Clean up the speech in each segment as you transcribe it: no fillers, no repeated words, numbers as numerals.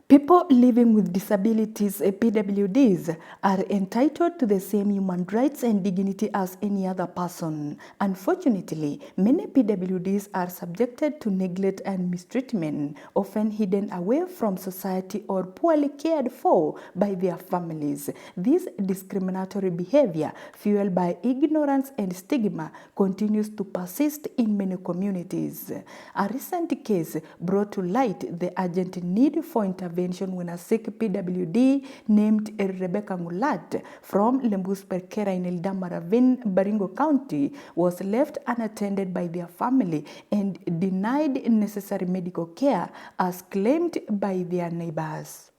People living with disabilities, PWDs, are entitled to the same human rights and dignity as any other person. Unfortunately, many PWDs are subjected to neglect and mistreatment, often hidden away from society or poorly cared for by their families. This discriminatory behavior, fueled by ignorance and stigma, continues to persist in many communities. A recent case brought to light the urgent need for intervention when a sick PWD named Rebecca Ngulat from Lembus Perkera in Eldama Ravine, Baringo County, was left unattended by their family and denied necessary medical care as claimed by their neighbors.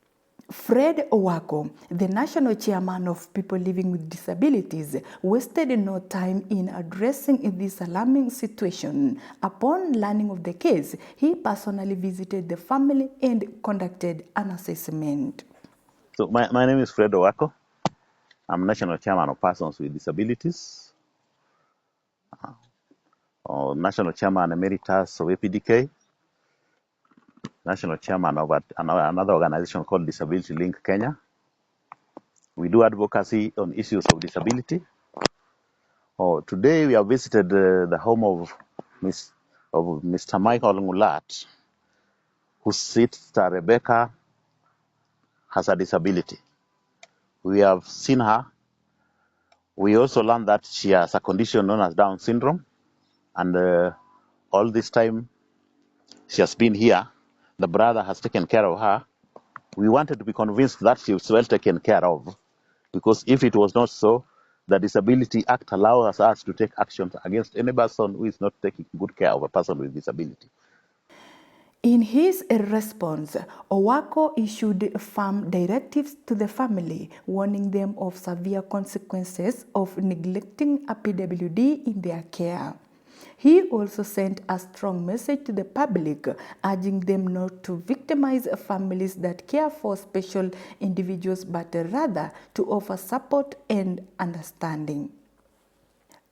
Fred Owako, the national chairman of People Living with Disabilities, wasted no time in addressing this alarming situation. Upon learning of the case, he personally visited the family and conducted an assessment. So my name is Fred Owako. I'm national chairman of Persons with Disabilities, or national chairman emeritus of APDK, national chairman of another organization called Disability Link Kenya. We do advocacy on issues of disability. Today we have visited the home of Mr. Michael Ngulat, whose sister Rebecca has a disability. We have seen her. We also learned that she has a condition known as Down syndrome, and all this time she has been here. The brother has taken care of her. We wanted to be convinced that she was well taken care of, because if it was not so, the Disability Act allows us to take action against any person who is not taking good care of a person with disability. In his response, Owako issued firm directives to the family, warning them of severe consequences of neglecting a PWD in their care. He also sent a strong message to the public, urging them not to victimize families that care for special individuals, but rather to offer support and understanding.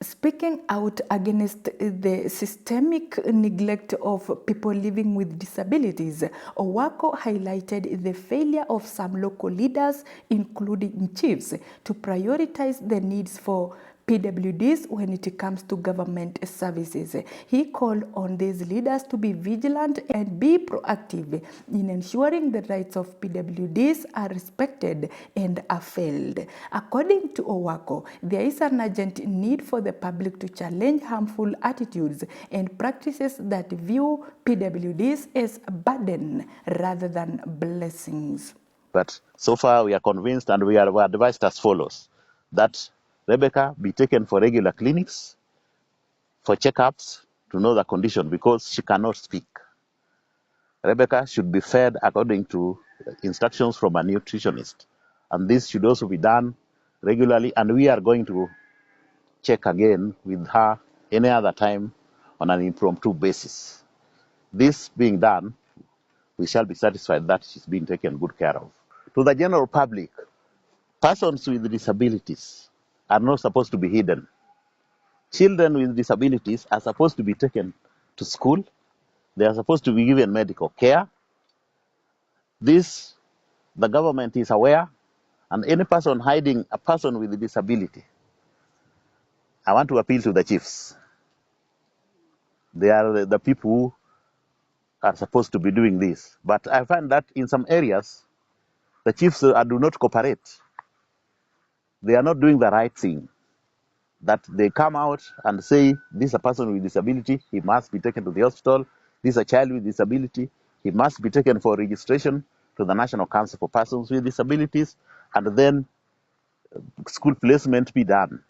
Speaking out against the systemic neglect of people living with disabilities, Owako highlighted the failure of some local leaders, including chiefs, to prioritize the needs for PWDs when it comes to government services. He called on these leaders to be vigilant and be proactive in ensuring the rights of PWDs are respected and upheld. According to Owako, there is an urgent need for the public to challenge harmful attitudes and practices that view PWDs as a burden rather than blessings. But so far we are convinced, and we are advised as follows: that Rebecca be taken for regular clinics, for checkups, to know the condition, because she cannot speak. Rebecca should be fed according to instructions from a nutritionist, and this should also be done regularly, and we are going to check again with her any other time on an impromptu basis. This being done, we shall be satisfied that she's being taken good care of. To the general public, persons with disabilities are not supposed to be hidden. Children with disabilities are supposed to be taken to school. They are supposed to be given medical care. This, the government is aware, and any person hiding a person with a disability, I want to appeal to the chiefs. They are the people who are supposed to be doing this. But I find that in some areas, the chiefs do not cooperate. They are not doing the right thing. That they come out and say, this is a person with disability, he must be taken to the hospital. This is a child with disability, he must be taken for registration to the National Council for Persons with Disabilities, and then school placement be done.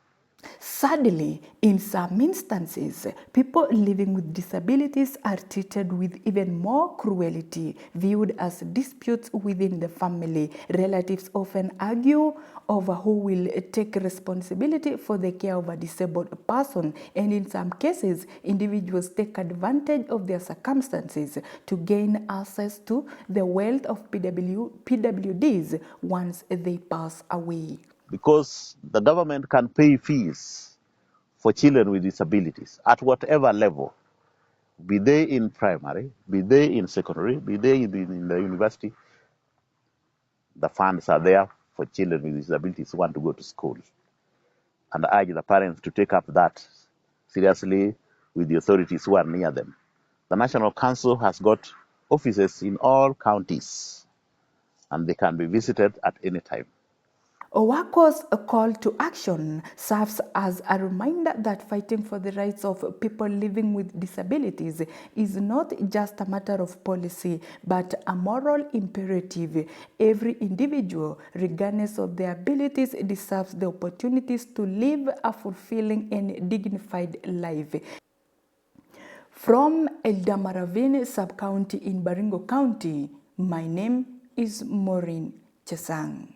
Sadly, in some instances, people living with disabilities are treated with even more cruelty, viewed as disputes within the family. Relatives often argue over who will take responsibility for the care of a disabled person, and in some cases, individuals take advantage of their circumstances to gain access to the wealth of PWDs once they pass away. Because the government can pay fees for children with disabilities at whatever level, be they in primary, be they in secondary, be they in the university. The funds are there for children with disabilities who want to go to school. And I urge the parents to take up that seriously with the authorities who are near them. The National Council has got offices in all counties, and they can be visited at any time. Owako's call to action serves as a reminder that fighting for the rights of people living with disabilities is not just a matter of policy, but a moral imperative. Every individual, regardless of their abilities, deserves the opportunities to live a fulfilling and dignified life. From Eldamaravine Sub-County in Baringo County, my name is Maureen Chesang.